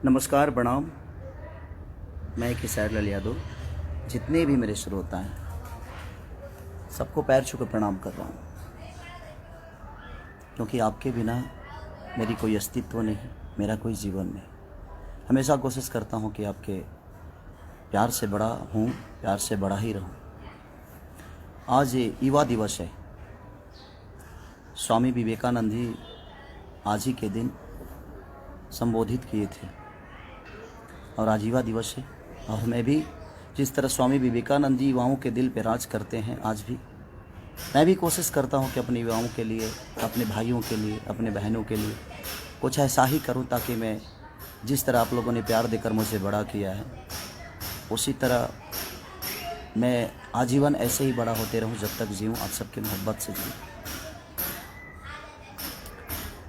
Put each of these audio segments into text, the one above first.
नमस्कार, प्रणाम। मैं खेसारी लाल यादव। जितने भी मेरे श्रोता हैं सबको पैर छू कर प्रणाम कर रहा हूँ, क्योंकि आपके बिना मेरी कोई अस्तित्व नहीं, मेरा कोई जीवन नहीं। हमेशा कोशिश करता हूँ कि आपके प्यार से बड़ा हूँ, प्यार से बड़ा ही रहूँ। आज ये युवा दिवस है। स्वामी विवेकानंद जी आज ही के दिन संबोधित किए थे और आज युवा दिवस है। और मैं भी जिस तरह स्वामी विवेकानंद जी युवाओं के दिल पे राज करते हैं, आज भी मैं भी कोशिश करता हूं कि अपने युवाओं के लिए, अपने भाइयों के लिए, अपने बहनों के लिए कुछ ऐसा ही करूं, ताकि मैं जिस तरह आप लोगों ने प्यार देकर मुझे बड़ा किया है, उसी तरह मैं आजीवन ऐसे ही बड़ा होते रहूं, जब तक जीऊँ आप सबकी मोहब्बत से जीऊँ।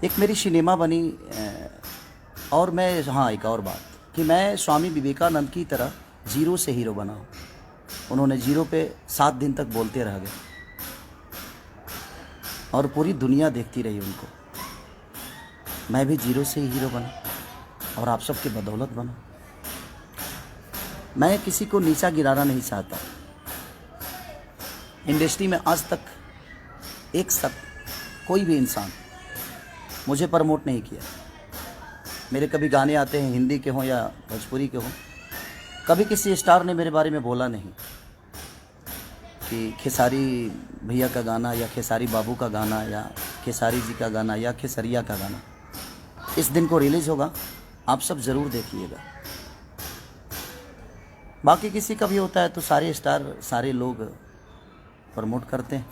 एक मेरी सिनेमा बनी और मैं एक और बात कि मैं स्वामी विवेकानंद की तरह जीरो से हीरो बना हूँ। उन्होंने जीरो पे 7 दिन तक बोलते रह गए और पूरी दुनिया देखती रही उनको। मैं भी जीरो से ही हीरो बना और आप सबके बदौलत बना। मैं किसी को नीचा गिराना नहीं चाहता। इंडस्ट्री में आज तक कोई भी इंसान मुझे प्रमोट नहीं किया। मेरे कभी गाने आते हैं, हिंदी के हों या भोजपुरी के हों, कभी किसी स्टार ने मेरे बारे में बोला नहीं कि खेसारी भैया का गाना या खेसारी बाबू का गाना या खेसारी जी का गाना या खेसरिया का गाना इस दिन को रिलीज़ होगा, आप सब ज़रूर देखिएगा। बाकी किसी का भी होता है तो सारे स्टार, सारे लोग प्रमोट करते हैं,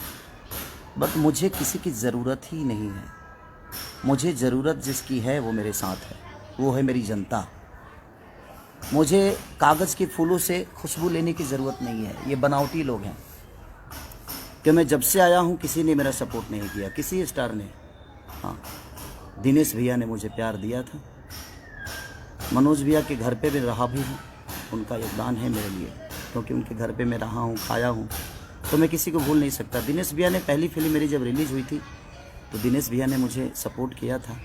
बट मुझे किसी की ज़रूरत ही नहीं है। मुझे ज़रूरत जिसकी है वो मेरे साथ है, वो है मेरी जनता। मुझे कागज़ के फूलों से खुशबू लेने की ज़रूरत नहीं है। ये बनावटी लोग हैं कि मैं जब से आया हूँ किसी ने मेरा सपोर्ट नहीं किया, किसी स्टार ने। हाँ, दिनेश भैया ने मुझे प्यार दिया था। मनोज भैया के घर पे भी रहा भी हूँ, उनका योगदान है मेरे लिए, क्योंकि उनके घर पे मैं रहा हूँ, खाया हूँ, तो मैं किसी को भूल नहीं सकता। दिनेश भैया ने पहली फिल्म मेरी जब रिलीज़ हुई थी तो दिनेश भैया ने मुझे सपोर्ट किया था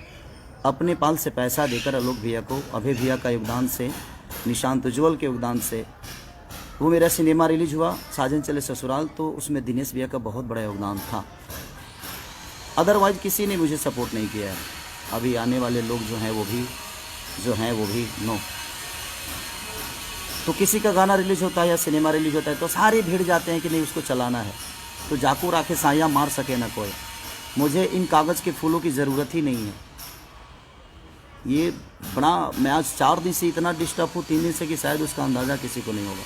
अपने पाल से पैसा देकर। आलोक भैया को, अभय भैया का योगदान से, निशांत उज्ज्वल के योगदान से वो मेरा सिनेमा रिलीज हुआ साजन चले ससुराल, तो उसमें दिनेश भैया का बहुत बड़ा योगदान था। अदरवाइज किसी ने मुझे सपोर्ट नहीं किया है। अभी आने वाले लोग जो हैं वो भी नो। तो किसी का गाना रिलीज होता है या सिनेमा रिलीज होता है तो सारे भिड़ जाते हैं कि नहीं उसको चलाना है, तो जाकू राखे साया मार सके ना कोई। मुझे इन कागज़ के फूलों की ज़रूरत ही नहीं है। ये बड़ा, मैं आज 4 दिन से इतना डिस्टर्ब हूँ, 3 दिन से, कि शायद उसका अंदाज़ा किसी को नहीं होगा।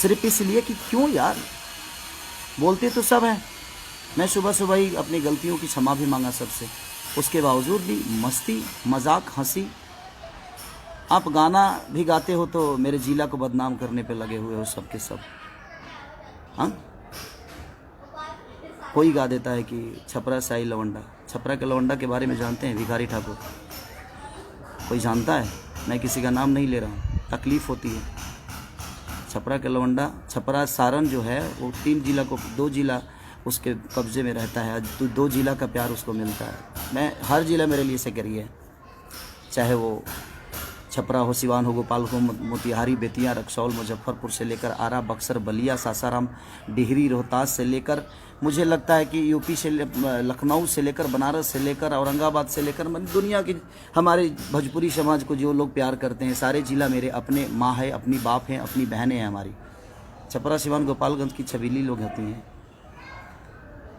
सिर्फ इसलिए कि क्यों यार, बोलते तो सब हैं। मैं सुबह सुबह ही अपनी गलतियों की क्षमा भी मांगा सबसे, उसके बावजूद भी मस्ती, मजाक, हंसी। आप गाना भी गाते हो तो मेरे जिला को बदनाम करने पे लगे हुए हो सब के सब। हाँ, कोई गा देता है कि छपरा साई लवंडा। छपरा के लवंडा के बारे में जानते हैं? भिखारी ठाकुर। कोई जानता है? मैं किसी का नाम नहीं ले रहा हूँ, तकलीफ़ होती है। छपरा के लवंडा, छपरा सारण जो है वो 3 जिला को, 2 जिला उसके कब्जे में रहता है। 2 जिला का प्यार उसको मिलता है। मैं, हर जिला मेरे लिए से करिए, चाहे वो छपरा हो, सिवान हो, गोपाल हो, मोतिहारी, बेतिया, रक्सौल, मुजफ्फरपुर से लेकर आरा, बक्सर, बलिया, सासाराम, डिहरी, रोहतास से लेकर, मुझे लगता है कि यूपी से, लखनऊ से लेकर, बनारस से लेकर, औरंगाबाद से लेकर, दुनिया की हमारे भोजपुरी समाज को जो लोग प्यार करते हैं, सारे जिला मेरे अपने माँ है, अपनी बाप हैं, अपनी बहनें हैं हमारी। छपरा, सिवान, गोपालगंज की छबीली लोग रहती हैं,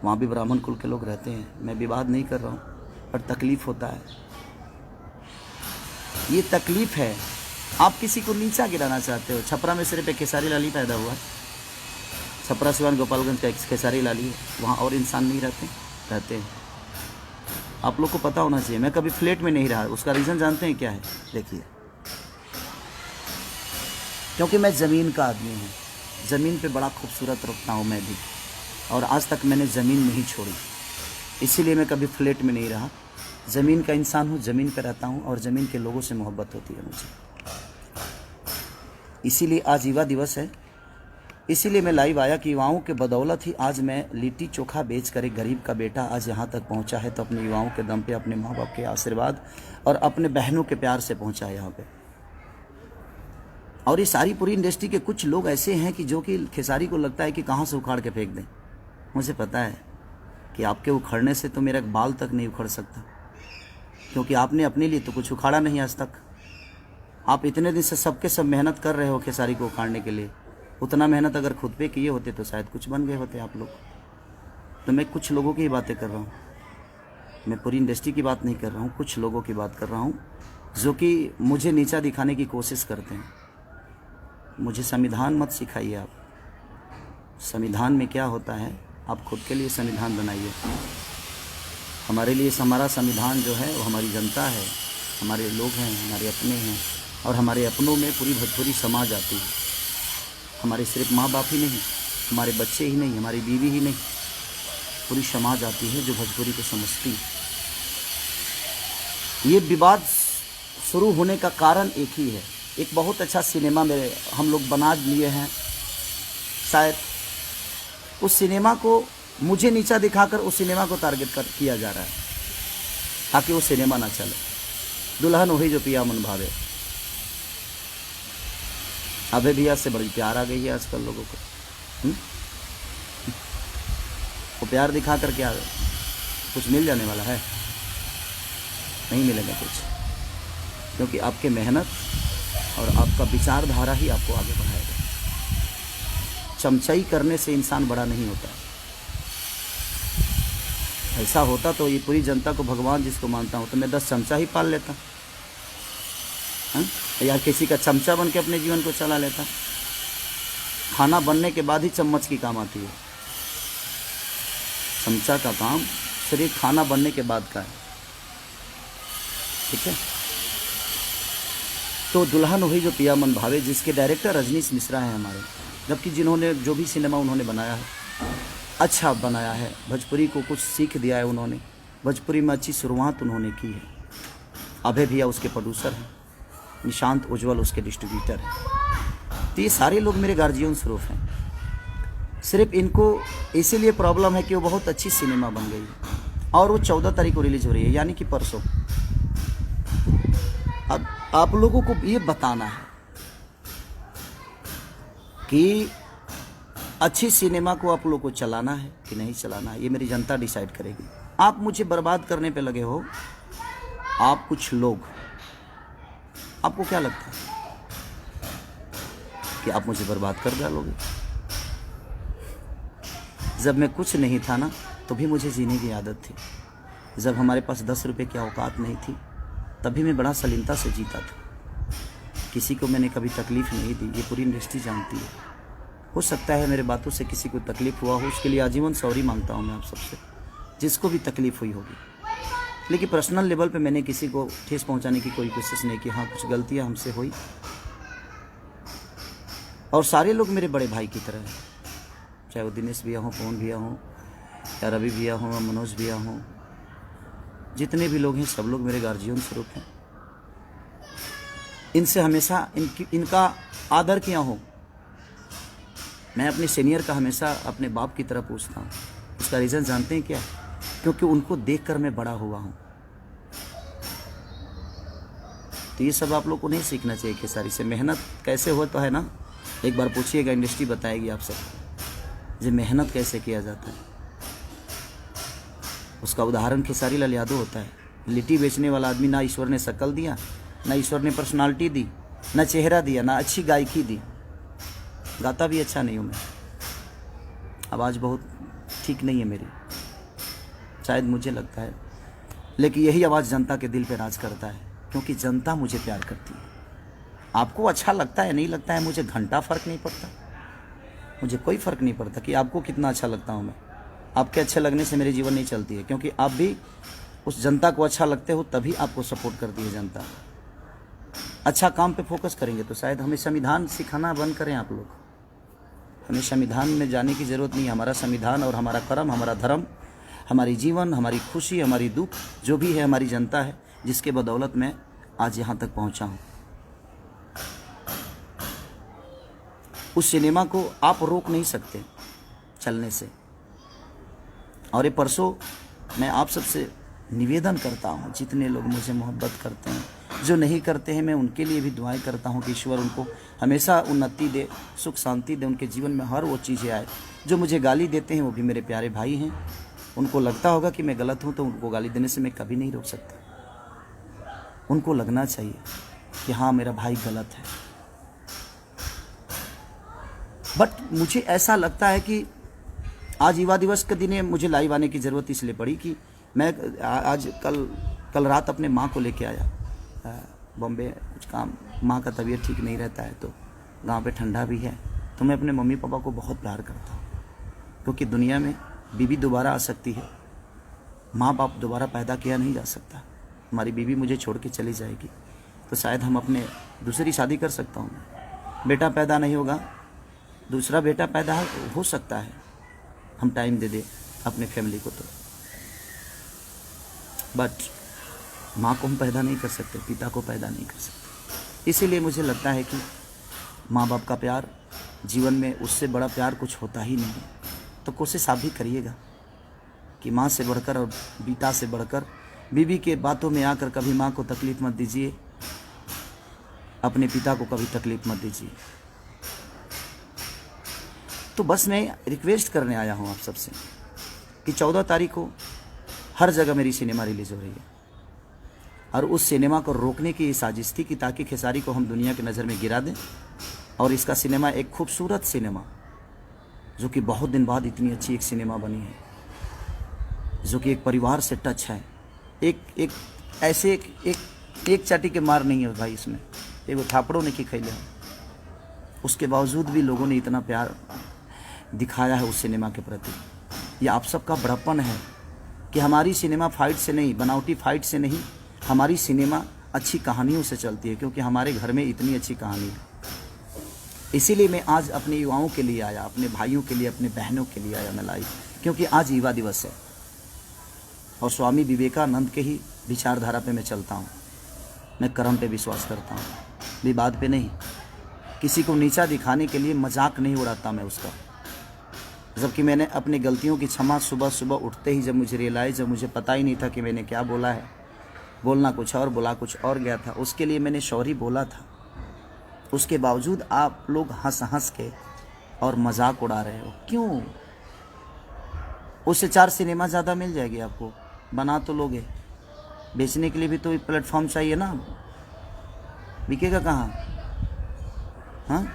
वहाँ भी ब्राह्मण कुल के लोग रहते हैं। मैं विवाद नहीं कर रहा हूँ, पर तकलीफ़ होता है। ये तकलीफ़ है। आप किसी को नीचा गिराना चाहते हो। छपरा में सिर्फ एक खेसारी लाल ही पैदा हुआ। छपरा, सिवान, गोपालगंज का एक खेसारी लाल ही है, वहाँ और इंसान नहीं रहते हैं। आप लोग को पता होना चाहिए। मैं कभी फ्लैट में नहीं रहा। उसका रीज़न जानते हैं क्या है? देखिए, क्योंकि मैं ज़मीन का आदमी हूँ। ज़मीन पे बड़ा खूबसूरत रखता हूँ मैं भी, और आज तक मैंने ज़मीन नहीं छोड़ी। इसीलिए मैं कभी फ्लैट में नहीं रहा। ज़मीन का इंसान हूँ, ज़मीन पे रहता हूँ और ज़मीन के लोगों से मोहब्बत होती है मुझे। इसीलिए आज युवा दिवस है। इसीलिए मैं लाइव आया कि युवाओं के बदौलत ही आज मैं लिट्टी चोखा बेच कर एक गरीब का बेटा आज यहाँ तक पहुँचा है, तो अपने युवाओं के दम पे, अपने माँ बाप के आशीर्वाद और अपने बहनों के प्यार से पहुँचा है यहाँ पे। और ये सारी पूरी इंडस्ट्री के कुछ लोग ऐसे हैं कि जो कि खेसारी को लगता है कि कहाँ से उखाड़ के फेंक दें। मुझे पता है कि आपके उखड़ने से तो मेरा बाल तक नहीं उखड़ सकता, क्योंकि आपने अपने लिए तो कुछ उखाड़ा नहीं आज तक। आप इतने दिन से सबके सब मेहनत कर रहे हो खेसारी को उखाड़ने के लिए, उतना मेहनत अगर खुद पे किए होते तो शायद कुछ बन गए होते आप लोग। तो मैं कुछ लोगों की ही बातें कर रहा हूँ, मैं पूरी इंडस्ट्री की बात नहीं कर रहा हूँ, कुछ लोगों की बात कर रहा हूँ जो कि मुझे नीचा दिखाने की कोशिश करते हैं। मुझे संविधान मत सिखाइए आप, संविधान में क्या होता है आप खुद के लिए संविधान बनाइए। हमारे लिए हमारा संविधान जो है वो हमारी जनता है, हमारे लोग हैं, हमारे अपने हैं, और हमारे अपनों में पूरी भोजपुरी समाज आती है। हमारे सिर्फ माँ बाप ही नहीं, हमारे बच्चे ही नहीं, हमारी बीवी ही नहीं, पूरी समाज आती है जो भोजपुरी को समझती है। ये विवाद शुरू होने का कारण एक ही है, एक बहुत अच्छा सिनेमा मेरे हम लोग बना लिए हैं, शायद उस सिनेमा को मुझे नीचा दिखाकर उस सिनेमा को टारगेट किया जा रहा है ताकि वो सिनेमा ना चले। दुल्हन वही जो पिया मन भावे, अबे भैया से बड़ी प्यार आ गई है आजकल लोगों को। वो प्यार दिखा कर क्या कुछ मिल जाने वाला है? नहीं मिलेगा कुछ, क्योंकि आपके मेहनत और आपका विचारधारा ही आपको आगे बढ़ाएगा। चमचाई करने से इंसान बड़ा नहीं होता। ऐसा होता तो ये पूरी जनता को भगवान जिसको मानता हूँ तो मैं 10 चमचा ही पाल लेता, या किसी का चमचा बन के अपने जीवन को चला लेता। खाना बनने के बाद ही चम्मच की काम आती है, चमचा का काम सिर्फ खाना बनने के बाद का है, ठीक है। तो दुल्हन वही जो पिया मन भावे, जिसके डायरेक्टर रजनीश मिश्रा हैं हमारे, जबकि जिन्होंने जो भी सिनेमा उन्होंने बनाया है अच्छा बनाया है, भोजपुरी को कुछ सीख दिया है उन्होंने, भोजपुरी में अच्छी शुरुआत उन्होंने की है। अभय भैया उसके प्रोड्यूसर हैं, निशांत उज्ज्वल उसके डिस्ट्रीब्यूटर हैं। तो ये सारे लोग मेरे गार्जियन स्वरूप हैं। सिर्फ इनको इसीलिए प्रॉब्लम है कि वो बहुत अच्छी सिनेमा बन गई है और वो 14 तारीख को रिलीज हो रही है, यानी कि परसों। अब आप लोगों को ये बताना है कि अच्छी सिनेमा को आप लोगों को चलाना है कि नहीं चलाना है, ये मेरी जनता डिसाइड करेगी। आप मुझे बर्बाद करने पे लगे हो, आप कुछ लोग, आपको क्या लगता है कि आप मुझे बर्बाद कर डालोगे? जब मैं कुछ नहीं था ना, तो भी मुझे जीने की आदत थी। जब हमारे पास 10 रुपए की औकात नहीं थी, तभी मैं बड़ा सलीमता से जीता था। किसी को मैंने कभी तकलीफ़ नहीं दी, ये पूरी इंडस्ट्री जानती है। हो सकता है मेरे बातों से किसी को तकलीफ़ हुआ हो, उसके लिए आजीवन सॉरी मांगता हूँ मैं आप सबसे, जिसको भी तकलीफ़ हुई होगी। लेकिन पर्सनल लेवल पे मैंने किसी को ठेस पहुंचाने की कोई कोशिश नहीं की। हाँ, कुछ गलतियां हमसे हुई, और सारे लोग मेरे बड़े भाई की तरह हैं, चाहे वो दिनेश भैया हों, पवन भैया हों, या रवि भैया हों, मनोज भैया हों, जितने भी लोग हैं सब लोग मेरे गार्जियन स्वरूप हैं। इनसे हमेशा इनका आदर किया हो। मैं अपने सीनियर का हमेशा अपने बाप की तरह पूछता हूँ। उसका रीज़न जानते हैं क्या? क्योंकि उनको देखकर मैं बड़ा हुआ हूँ। तो ये सब आप लोग को नहीं सीखना चाहिए खेसारी से। मेहनत कैसे हो तो है ना, एक बार पूछिएगा, इंडस्ट्री बताएगी आप सबको जो मेहनत कैसे किया जाता है। उसका उदाहरण खेसारी लाल यादव होता है। लिट्टी बेचने वाला आदमी, ना ईश्वर ने शक्ल दिया, ना ईश्वर ने पर्सनालिटी दी, ना चेहरा दिया, ना अच्छी गायकी दी। गाता भी अच्छा नहीं हूँ मैं, आवाज़ बहुत ठीक नहीं है मेरी, शायद मुझे लगता है, लेकिन यही आवाज़ जनता के दिल पे राज करता है, क्योंकि जनता मुझे प्यार करती है। आपको अच्छा लगता है नहीं लगता है, मुझे घंटा फ़र्क नहीं पड़ता, मुझे कोई फ़र्क नहीं पड़ता कि आपको कितना अच्छा लगता हूँ मैं। आपके अच्छे लगने से मेरे जीवन नहीं चलती है, क्योंकि आप भी उस जनता को अच्छा लगते हो, तभी आपको सपोर्ट करती है जनता। अच्छा काम पे फोकस करेंगे तो शायद हमें संविधान सिखाना बंद करें आप लोग। हमें संविधान में जाने की ज़रूरत नहीं है। हमारा संविधान और हमारा कर्म, हमारा धर्म, हमारी जीवन, हमारी खुशी, हमारी दुख, जो भी है हमारी जनता है, जिसके बदौलत मैं आज यहाँ तक पहुँचा हूँ। उस सिनेमा को आप रोक नहीं सकते चलने से। और ये परसों मैं आप सबसे निवेदन करता हूँ, जितने लोग मुझे मोहब्बत करते हैं, जो नहीं करते हैं, मैं उनके लिए भी दुआएं करता हूँ कि ईश्वर उनको हमेशा उन्नति दे, सुख शांति दे, उनके जीवन में हर वो चीज़ें आए। जो मुझे गाली देते हैं वो भी मेरे प्यारे भाई हैं। उनको लगता होगा कि मैं गलत हूँ, तो उनको गाली देने से मैं कभी नहीं रोक सकता। उनको लगना चाहिए कि हाँ मेरा भाई गलत है। बट मुझे ऐसा लगता है कि आज युवा दिवस के दिन मुझे लाइव आने की ज़रूरत इसलिए पड़ी कि मैं आज कल रात अपने माँ को लेके आया बॉम्बे, कुछ काम, माँ का तबीयत ठीक नहीं रहता है, तो गांव पे ठंडा भी है। तो मैं अपने मम्मी पापा को बहुत प्यार करता हूँ, क्योंकि दुनिया में बीवी दोबारा आ सकती है, माँ बाप दोबारा पैदा किया नहीं जा सकता। हमारी बीवी मुझे छोड़ के चली जाएगी तो शायद हम अपने दूसरी शादी कर सकता हूँ, बेटा पैदा नहीं होगा, दूसरा बेटा पैदा हो सकता है, हम टाइम दे दे अपने फैमिली को। तो बट माँ को हम पैदा नहीं कर सकते, पिता को पैदा नहीं कर सकते। इसीलिए मुझे लगता है कि माँ बाप का प्यार जीवन में, उससे बड़ा प्यार कुछ होता ही नहीं है। तो कोशिश आप भी करिएगा कि माँ से बढ़कर और पिता से बढ़कर बीवी के बातों में आकर कभी माँ को तकलीफ़ मत दीजिए, अपने पिता को कभी तकलीफ़ मत दीजिए। तो बस मैं रिक्वेस्ट करने आया हूँ आप सबसे कि 14 तारीख को हर जगह मेरी सिनेमा रिलीज़ हो रही है, और उस सिनेमा को रोकने की साजिश थी कि ताकि खेसारी को हम दुनिया की नज़र में गिरा दें। और इसका सिनेमा एक खूबसूरत सिनेमा, जो कि बहुत दिन बाद इतनी अच्छी एक सिनेमा बनी है, जो कि एक परिवार से टच है। एक ऐसे एक चाटी के मार नहीं है भाई इसमें, एक थापड़ों ने की खैले, उसके बावजूद भी लोगों ने इतना प्यार दिखाया है उस सिनेमा के प्रति। ये आप सबका बड़प्पन है कि हमारी सिनेमा फाइट से नहीं, बनावटी फाइट से नहीं, हमारी सिनेमा अच्छी कहानियों से चलती है, क्योंकि हमारे घर में इतनी अच्छी कहानी है। इसीलिए मैं आज अपने युवाओं के लिए आया, अपने भाइयों के लिए, अपने बहनों के लिए आया मैं लाइव, क्योंकि आज युवा दिवस है और स्वामी विवेकानंद के ही विचारधारा पे मैं चलता हूँ। मैं कर्म पे विश्वास करता हूँ, विवाद पे नहीं। किसी को नीचा दिखाने के लिए मजाक नहीं उड़ाता मैं उसका। जबकि मैंने अपनी गलतियों की क्षमा सुबह सुबह उठते ही, जब मुझे रियलाइज़, जब मुझे पता ही नहीं था कि मैंने क्या बोला है, बोलना कुछ और, बोला कुछ और गया था, उसके लिए मैंने सॉरी बोला था। उसके बावजूद आप लोग हंस हंस के और मजाक उड़ा रहे हो, क्यों? उससे 4 सिनेमा ज़्यादा मिल जाएगी आपको, बना तो लोगे, बेचने के लिए भी तो प्लेटफॉर्म चाहिए ना, बिकेगा कहाँ? हाँ,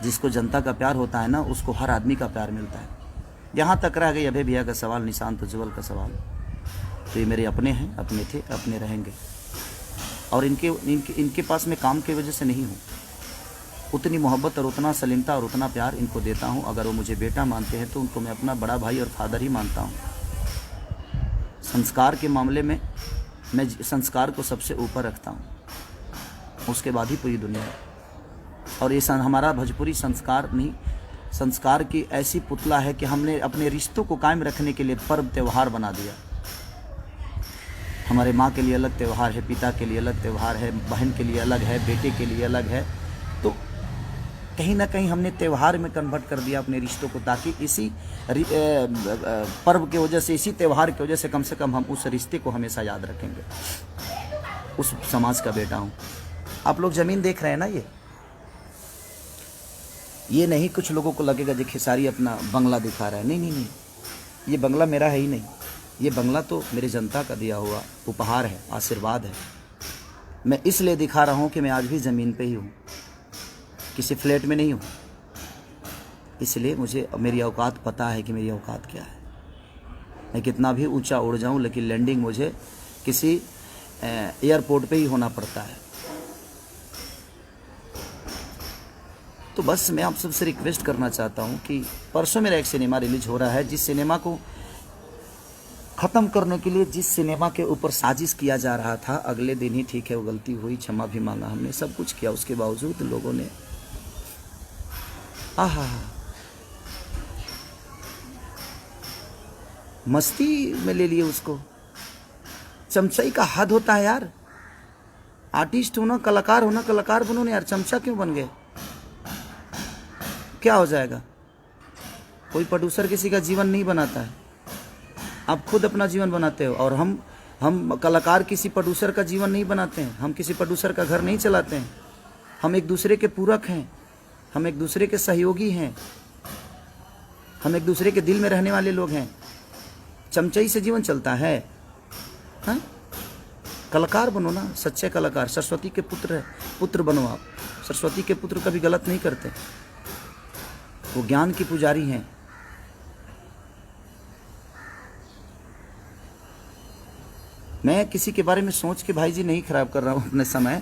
जिसको जनता का प्यार होता है ना, उसको हर आदमी का प्यार मिलता है। यहाँ तक रह गई अभय भैया का सवाल, निशांत उज्ज्वल का सवाल, तो ये मेरे अपने हैं, अपने थे, अपने रहेंगे। और इनके पास मैं काम की वजह से नहीं हूँ, उतनी मोहब्बत और उतना सलीमता और उतना प्यार इनको देता हूँ। अगर वो मुझे बेटा मानते हैं तो उनको मैं अपना बड़ा भाई और फादर ही मानता हूँ। संस्कार के मामले में मैं संस्कार को सबसे ऊपर रखता हूँ, उसके बाद ही पूरी दुनिया। और ये हमारा भोजपुरी संस्कार नहीं, संस्कार की ऐसी पुतला है कि हमने अपने रिश्तों को कायम रखने के लिए पर्व त्यौहार बना दिया। हमारे माँ के लिए अलग त्यौहार है, पिता के लिए अलग त्यौहार है, बहन के लिए अलग है, बेटे के लिए अलग है। तो कहीं ना कहीं हमने त्यौहार में कन्वर्ट कर दिया अपने रिश्तों को, ताकि इसी पर्व की वजह से, इसी त्यौहार की वजह से कम हम उस रिश्ते को हमेशा याद रखेंगे। उस समाज का बेटा हूँ। आप लोग ज़मीन देख रहे हैं ना, ये नहीं कुछ लोगों को लगेगा जो खेसारी अपना बंगला दिखा रहा है। नहीं, ये बंगला मेरा है ही नहीं, ये बंगला तो मेरे जनता का दिया हुआ उपहार है, आशीर्वाद है। मैं इसलिए दिखा रहा हूँ कि मैं आज भी ज़मीन पे ही हूँ, किसी फ्लैट में नहीं हूँ। इसलिए मुझे मेरी औकात पता है कि मेरी औकात क्या है। मैं कितना भी ऊंचा उड़ जाऊँ, लेकिन लैंडिंग मुझे किसी एयरपोर्ट पे ही होना पड़ता है। तो बस मैं आप सबसे रिक्वेस्ट करना चाहता हूँ कि परसों मेरा एक सिनेमा रिलीज हो रहा है, जिस सिनेमा को ख़त्म करने के लिए, जिस सिनेमा के ऊपर साजिश किया जा रहा था, अगले दिन ही, ठीक है वो गलती हुई, क्षमा भी मांगा हमने, सब कुछ किया, उसके बावजूद लोगों ने मस्ती में ले लिए उसको। चमचई का हद होता है यार। आर्टिस्ट होना, कलाकार होना, कलाकार बनो ना यार, चमचा क्यों बन गए? क्या हो जाएगा? कोई प्रोड्यूसर किसी का जीवन नहीं बनाता है, आप खुद अपना जीवन बनाते हो। और हम कलाकार किसी प्रोड्यूसर का जीवन नहीं बनाते हैं, हम किसी प्रोड्यूसर का घर नहीं चलाते हैं। हम एक दूसरे के पूरक हैं, हम एक दूसरे के सहयोगी हैं, हम एक दूसरे के दिल में रहने वाले लोग हैं। चमचाई से जीवन चलता है? हाँ, कलाकार बनो ना, सच्चे कलाकार। सरस्वती के पुत्र बनो आप। सरस्वती के पुत्र कभी गलत नहीं करते, वो ज्ञान की पुजारी हैं। मैं किसी के बारे में सोच के भाई जी नहीं खराब कर रहा हूँ अपने समय।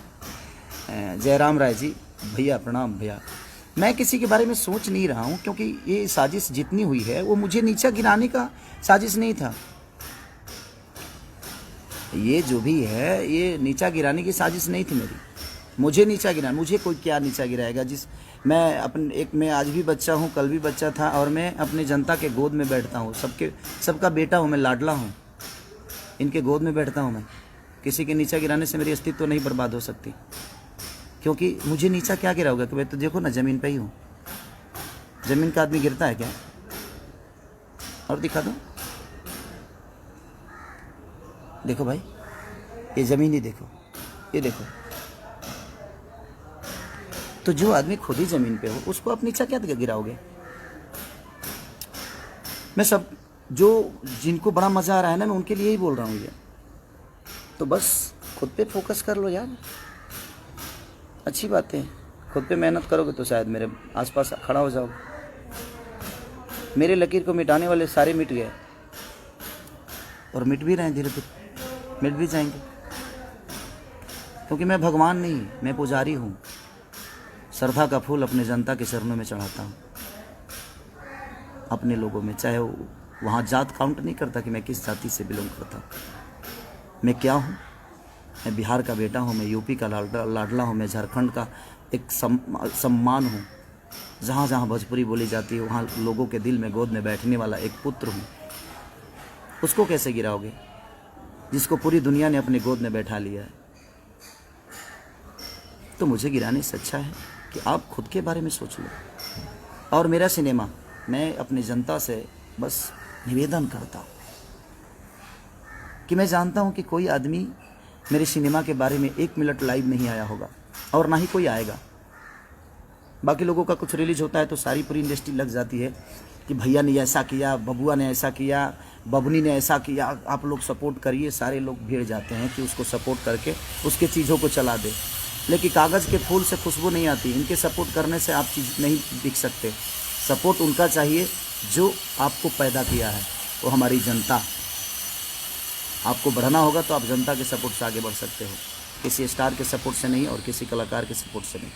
जयराम राय जी, भैया प्रणाम भैया। मैं किसी के बारे में सोच नहीं रहा हूँ, क्योंकि ये साजिश जितनी हुई है वो मुझे नीचा गिराने का साजिश नहीं था। ये जो भी है ये नीचा गिराने की साजिश नहीं थी मेरी। मुझे नीचा गिरा, मुझे कोई क्या नीचा गिराएगा? मैं आज भी बच्चा हूँ, कल भी बच्चा था, और मैं अपने जनता के गोद में बैठता हूँ। सबका बेटा हूँ मैं, लाडला हूँ, इनके गोद में बैठता हूँ मैं। किसी के नीचा गिराने से मेरी अस्तित्व नहीं बर्बाद हो सकती, क्योंकि मुझे नीचा क्या गिराओगे? कि भाई तो देखो ना, ज़मीन पे ही हूँ। ज़मीन का आदमी गिरता है क्या? और दिखा दो, देखो भाई, ये ज़मीन ही देखो, ये देखो। तो जो आदमी खुद ही ज़मीन पे हो उसको आप नीचा क्या गिराओगे? मैं जिनको बड़ा मज़ा आ रहा है ना, मैं उनके लिए ही बोल रहा हूँ ये। तो बस खुद पे फोकस कर लो यार, अच्छी बात है। खुद पे मेहनत करोगे तो शायद मेरे आसपास खड़ा हो जाओगे। मेरे लकीर को मिटाने वाले सारे मिट गए, और मिट भी रहे हैं, धीरे धीरे मिट भी जाएंगे, क्योंकि मैं भगवान नहीं, मैं पुजारी हूँ। श्रद्धा का फूल अपने जनता के चरणों में चढ़ाता हूँ, अपने लोगों में। चाहे वहाँ जात काउंट नहीं करता कि मैं किस जाति से बिलोंग करता हूँ। मैं क्या हूँ? मैं बिहार का बेटा हूँ, मैं यूपी का लाडला हूँ, मैं झारखंड का एक सम्मान हूँ। जहाँ जहाँ भोजपुरी बोली जाती है वहाँ लोगों के दिल में गोद में बैठने वाला एक पुत्र हूँ। उसको कैसे गिराओगे जिसको पूरी दुनिया ने अपने गोद में बैठा लिया है? तो मुझे गिराने से अच्छा है कि आप खुद के बारे में सोच लो। और मेरा सिनेमा, मैं अपनी जनता से बस निवेदन करता हूँ कि मैं जानता हूँ कि कोई आदमी मेरे सिनेमा के बारे में 1 मिनट लाइव नहीं आया होगा, और ना ही कोई आएगा। बाकी लोगों का कुछ रिलीज होता है तो सारी पूरी इंडस्ट्री लग जाती है कि भैया ने ऐसा किया, बबुआ ने ऐसा किया, बबनी ने ऐसा किया, आप लोग सपोर्ट करिए। सारे लोग भीड़ जाते हैं कि उसको सपोर्ट करके उसके चीज़ों को चला दे। लेकिन कागज़ के फूल से खुशबू नहीं आती। इनके सपोर्ट करने से आप चीज़ नहीं बिक सकते। सपोर्ट उनका चाहिए जो आपको पैदा किया है, वो हमारी जनता। आपको बढ़ना होगा तो आप जनता के सपोर्ट से आगे बढ़ सकते हो, किसी स्टार के सपोर्ट से नहीं और किसी कलाकार के सपोर्ट से नहीं।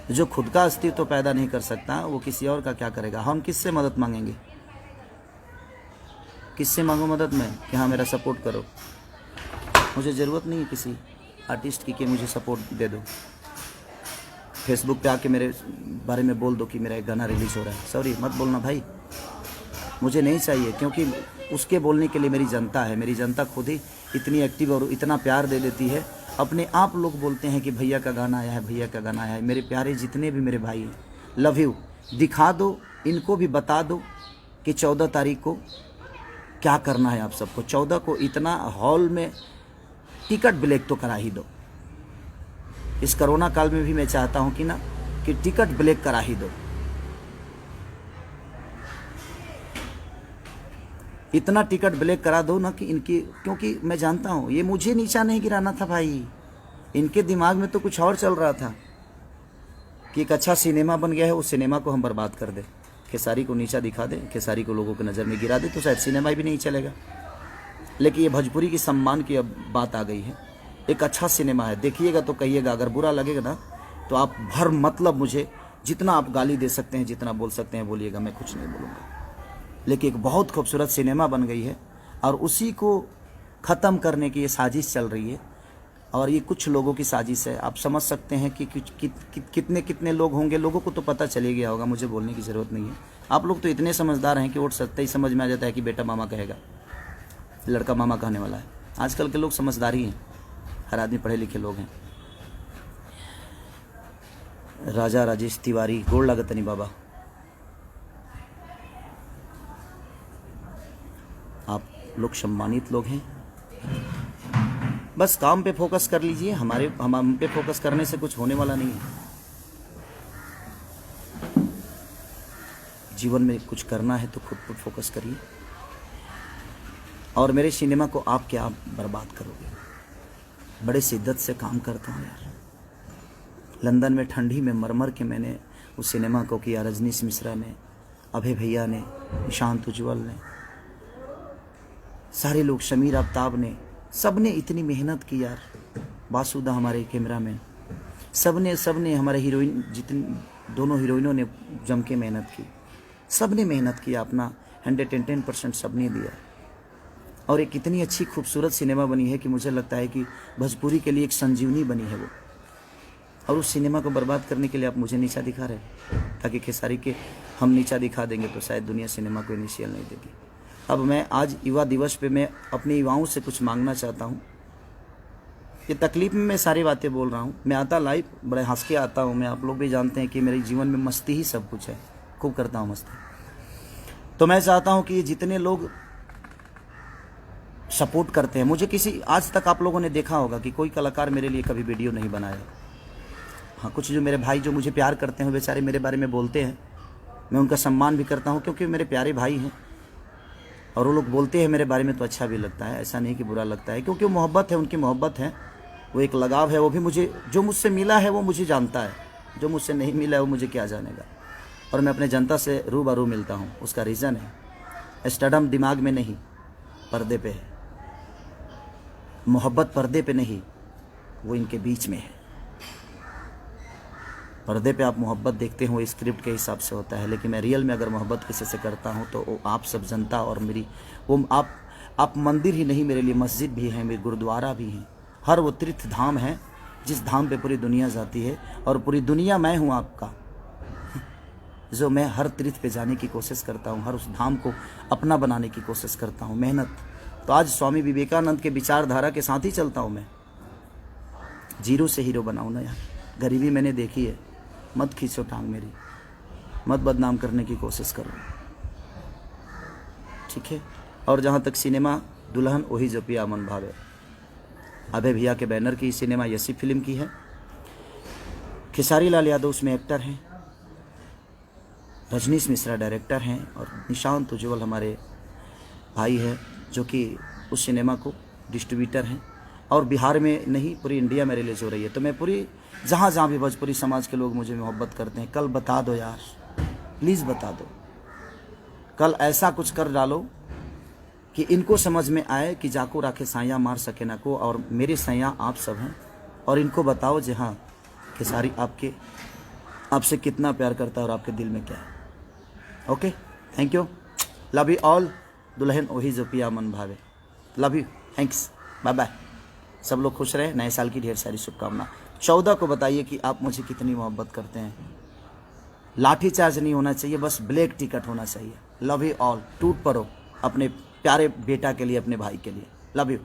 जो खुद का अस्तित्व पैदा नहीं कर सकता वो किसी और का क्या करेगा? हम किससे मदद मांगेंगे? किससे मांगो मदद में कि हाँ मेरा सपोर्ट करो? मुझे ज़रूरत नहीं है किसी आर्टिस्ट की कि मुझे सपोर्ट दे दो। फेसबुक पे आके मेरे बारे में बोल दो कि मेरा एक गाना रिलीज़ हो रहा है। सॉरी, मत बोलना भाई, मुझे नहीं चाहिए, क्योंकि उसके बोलने के लिए मेरी जनता है। मेरी जनता खुद ही इतनी एक्टिव और इतना प्यार दे देती है। अपने आप लोग बोलते हैं कि भैया का गाना आया है, भैया का गाना आया है। मेरे प्यारे जितने भी मेरे भाई हैं, लव यू। दिखा दो, इनको भी बता दो कि 14 तारीख को क्या करना है आप सबको। 14 को इतना हॉल में टिकट ब्लैक तो करा ही दो। इस कोरोना काल में भी मैं चाहता हूँ कि टिकट ब्लैक करा ही दो। इतना टिकट ब्लैक करा दो ना कि इनकी, क्योंकि मैं जानता हूँ ये मुझे नीचा नहीं गिराना था भाई। इनके दिमाग में तो कुछ और चल रहा था कि एक अच्छा सिनेमा बन गया है, उस सिनेमा को हम बर्बाद कर दें, खेसारी को नीचा दिखा दें, खेसारी को लोगों की नज़र में गिरा दे, तो शायद सिनेमा भी नहीं चलेगा। लेकिन ये भोजपुरी की सम्मान की अब बात आ गई है। एक अच्छा सिनेमा है, देखिएगा तो कहिएगा। अगर बुरा लगेगा ना तो आप भर मतलब मुझे जितना आप गाली दे सकते हैं, जितना बोल सकते हैं बोलिएगा, मैं कुछ नहीं बोलूँगा। लेकिन एक बहुत खूबसूरत सिनेमा बन गई है और उसी को ख़त्म करने की ये साजिश चल रही है। और ये कुछ लोगों की साजिश है। आप समझ सकते हैं कि कितने लोग होंगे। लोगों को तो पता चले गया होगा, मुझे बोलने की ज़रूरत नहीं है। आप लोग तो इतने समझदार हैं कि वोट सत्ता ही समझ में आ जाता है कि बेटा मामा कहेगा, लड़का मामा कहने वाला है। आजकल के लोग समझदारी हैं, हर आदमी पढ़े लिखे लोग हैं। राजा राजेश तिवारी, गोड़ लागत नहीं बाबा, आप लोग सम्मानित लोग हैं। बस काम पे फोकस कर लीजिए, हम पे फोकस करने से कुछ होने वाला नहीं है। जीवन में कुछ करना है तो खुद पर फोकस करिए। और मेरे सिनेमा को आप क्या बर्बाद करोगे? बड़े शिद्दत से काम करता हूँ यार। लंदन में ठंडी में मर के मैंने उस सिनेमा को किया। रजनीश मिश्रा ने, अभय भैया ने, निशांत उज्ज्वल ने, सारे लोग, शमीर आफ्ताब ने, सब ने इतनी मेहनत की यार। बासुदा हमारे कैमरामैन, सब ने हमारे हीरोइन, जितनी दोनों हीरोइनों ने जम के मेहनत की। सब ने मेहनत किया, अपना 110% सब ने दिया। और एक इतनी अच्छी खूबसूरत सिनेमा बनी है कि मुझे लगता है कि भोजपुरी के लिए एक संजीवनी बनी है वो। और उस सिनेमा को बर्बाद करने के लिए आप मुझे नीचा दिखा रहे हैं, ताकि खेसारी के हम नीचा दिखा देंगे तो शायद दुनिया सिनेमा को इनिशियल नहीं देगी। अब मैं आज युवा दिवस पे मैं अपने युवाओं से कुछ मांगना चाहता हूँ। ये तकलीफ में मैं सारी बातें बोल रहा हूँ। मैं आता लाइव बड़े हंस के आता हूँ। मैं, आप लोग भी जानते हैं कि मेरे जीवन में मस्ती ही सब कुछ है, खूब करता हूँ मस्ती। तो मैं चाहता हूँ कि ये जितने लोग सपोर्ट करते हैं मुझे, किसी आज तक आप लोगों ने देखा होगा कि कोई कलाकार मेरे लिए कभी वीडियो नहीं बनाया। हाँ, कुछ जो मेरे भाई जो मुझे प्यार करते हैं बेचारे मेरे बारे में बोलते हैं, मैं उनका सम्मान भी करता हूँ क्योंकि मेरे प्यारे भाई हैं। और वो लोग बोलते हैं मेरे बारे में तो अच्छा भी लगता है, ऐसा नहीं कि बुरा लगता है, क्योंकि वो मोहब्बत है, उनकी मोहब्बत है, वो एक लगाव है। वो भी मुझे, जो मुझसे मिला है वो मुझे जानता है, जो मुझसे नहीं मिला है वो मुझे क्या जानेगा। और मैं अपने जनता से रूबरू मिलता हूँ। उसका रीज़न है स्टडम दिमाग में नहीं, पर्दे पे है। मोहब्बत पर्दे पे नहीं, वो इनके बीच में है। पर्दे पे आप मोहब्बत देखते हो, स्क्रिप्ट के हिसाब से होता है, लेकिन मैं रियल में अगर मोहब्बत किसी से करता हूँ तो वो आप सब जनता और मेरी, वो आप मंदिर ही नहीं, मेरे लिए मस्जिद भी है, मेरे गुरुद्वारा भी है। हर वो तीर्थ धाम है जिस धाम पे पूरी दुनिया जाती है, और पूरी दुनिया मैं हूँ आपका, जो मैं हर तीर्थ पे जाने की कोशिश करता हूँ, हर उस धाम को अपना बनाने की कोशिश करता हूँ। मेहनत तो आज स्वामी विवेकानंद के विचारधारा के साथ ही चलता हूँ मैं। जीरो से हीरो बनाऊँ ना यार। गरीबी मैंने देखी है, मत खींचो टांग मेरी, मत बदनाम करने की कोशिश करो, ठीक है। और जहाँ तक सिनेमा, दुल्हन वही जो पिया मन भावे, अभय भैया के बैनर की सिनेमा यसी फिल्म की है। खेसारी लाल यादव उसमें एक्टर हैं, रजनीश मिश्रा डायरेक्टर हैं, और निशांत उज्ज्वल हमारे भाई हैं जो कि उस सिनेमा को डिस्ट्रीब्यूटर हैं। और बिहार में नहीं, पूरी इंडिया मेरे लिए जो रही है। तो मैं पूरी जहाँ जहाँ भी भोजपुरी समाज के लोग मुझे मोहब्बत करते हैं, कल बता दो यार, प्लीज़ बता दो। कल ऐसा कुछ कर डालो कि इनको समझ में आए कि जाको राखे साया मार सके ना को, और मेरे सैया आप सब हैं। और इनको बताओ जी हाँ, खेसारी आपसे कितना प्यार करता है और आपके दिल में क्या है। Okay, thank you, love you all. दुल्हन वही जो पिया मन भावे, love you, thanks, bye bye. सब लोग खुश रहे, नए साल की ढेर सारी शुभकामना। 14 को बताइए कि आप मुझे कितनी मोहब्बत करते हैं। लाठी चार्ज नहीं होना चाहिए, बस ब्लैक टिकट होना चाहिए। Love you all. टूट पड़ो अपने प्यारे बेटा के लिए, अपने भाई के लिए। Love you.